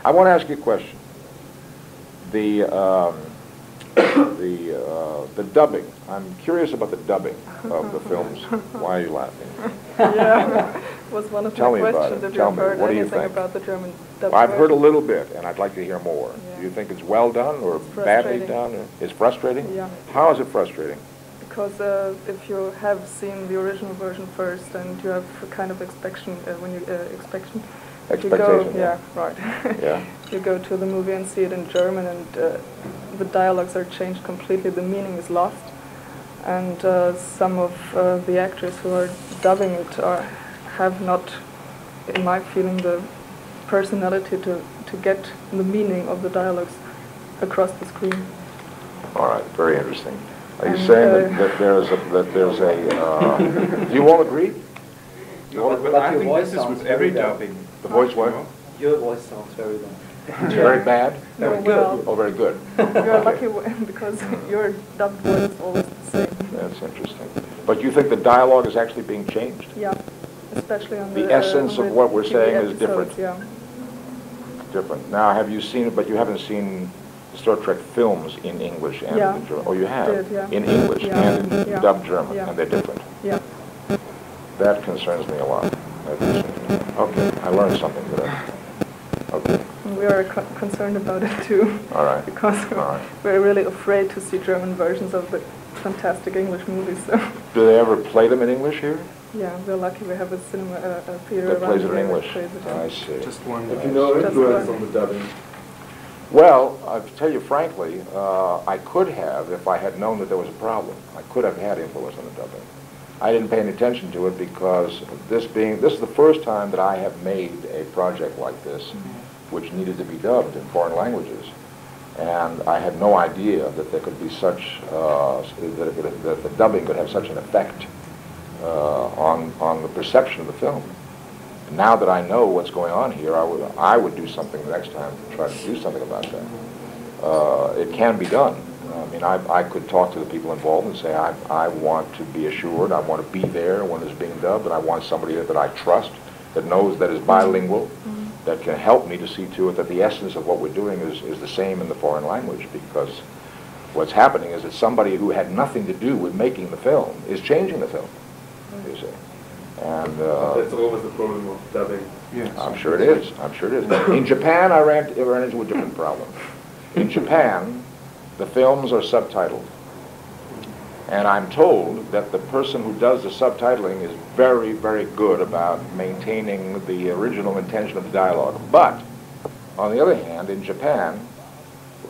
I want to ask you a question. The the dubbing. I'm curious about the dubbing of the films. Why are you laughing? Yeah, was one of Tell my me about questions. it. If Tell you've me. heard What do you anything think? about the German dub I've heard a version. little bit, and I'd like to hear more. Yeah. Do you think it's well done or badly Frustrating. done? It's frustrating? Yeah. How is it frustrating? Because if you have seen the original version first and you have a kind of expectation, when you expectation, if you go, Expectation, yeah, right. Yeah. You go to the movie and see it in German, and the dialogues are changed completely. The meaning is lost, and some of the actors who are dubbing it have not, in my feeling, the personality to get the meaning of the dialogues across the screen. All right, very interesting. Are you And, saying that there's a do you all agree? You all agree? But I your think voice this is sounds with every very bad. dubbing. The voice what? Your voice sounds very bad. It's very bad? Very good. Oh, very good. You're lucky because your dubbed voice is always the same. That's interesting. But you think the dialogue is actually being changed? Yeah, especially on The essence on of the what we're TV saying is episodes, different. Yeah. Different. Now, have you seen it, but you haven't seen the Star Trek films in English and Yeah. in German? Oh, you have? Did, yeah. In English Yeah. and in Yeah. dubbed German, Yeah. and they're different. Yeah. That concerns me a lot. That concerns me. Okay, I learned something today. Okay, We are concerned about it too. all right. Because All right. we're really afraid to see German versions of the fantastic English movies. So Do they ever play them in English here? yeah, we're lucky we have a cinema, a theater That around plays it in here that English? plays it, yeah. I see. Just one. If you know Just influence one. on the dubbing, Well, I'll tell you frankly, I could have if I had known that there was a problem. I could have had influence on the dubbing. I didn't pay any attention to it because this is the first time that I have made a project like this, which needed to be dubbed in foreign languages. And I had no idea that there could be such, that the dubbing could have such an effect on the perception of the film. And now that I know what's going on here, I would do something the next time to try to do something about that. It can be done. I mean, I could talk to the people involved and say, I want to be assured, I want to be there when it's being dubbed, and I want somebody that I trust, that knows, that is bilingual, that can help me to see to it that the essence of what we're doing is the same in the foreign language, because what's happening is that somebody who had nothing to do with making the film is changing the film, you see. And that's always the problem of dubbing. Yes. I'm sure it is. I'm sure it is. In Japan, I ran into a different problem. In Japan, the films are subtitled. And I'm told that the person who does the subtitling is very, very good about maintaining the original intention of the dialogue. But, on the other hand, in Japan,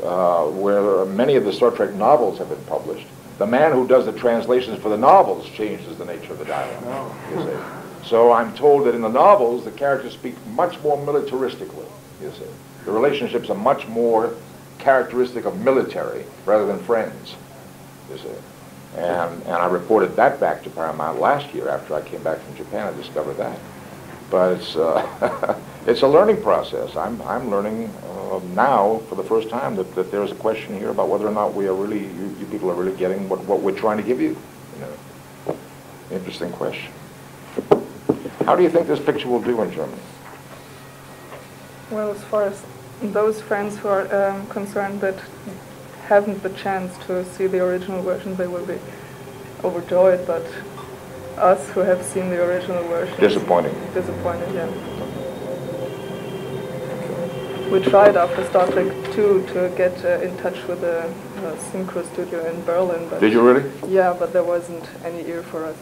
where many of the Star Trek novels have been published, the man who does the translations for the novels changes the nature of the dialogue. You see. So I'm told that in the novels, the characters speak much more militaristically, you see. The relationships are much more characteristic of military rather than friends, you see. And I reported that back to Paramount last year after I came back from Japan. I discovered that. But it's, it's a learning process. I'm learning now for the first time that there's a question here about whether or not we are really, you people are really getting what we're trying to give you. You know, interesting question. How do you think this picture will do in Germany? Well, as far as those friends who are concerned that haven't the chance to see the original version, they will be overjoyed, but us who have seen the original version... Disappointing. Disappointed, yeah. We tried after Star Trek 2 to get in touch with the synchro studio in Berlin. But did you really? Yeah, but there wasn't any ear for us.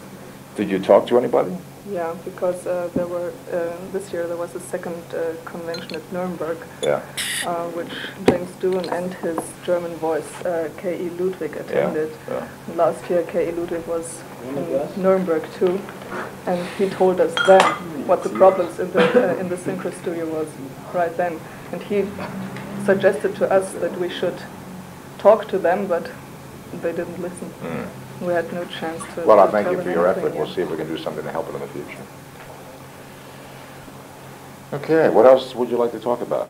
Did you talk to anybody? Yeah, because there were this year there was a second convention at Nuremberg, Yeah. which James Doohan and his German voice K.E. Ludwig attended. Yeah. Last year K.E. Ludwig was in Nuremberg too, and he told us then what the problems in the synchro studio was right then, and he suggested to us that we should talk to them, but they didn't listen. We had no chance to... Well, I to thank tell you for them your anything, effort. We'll yeah. see if we can do something to help it in the future. Okay, what else would you like to talk about?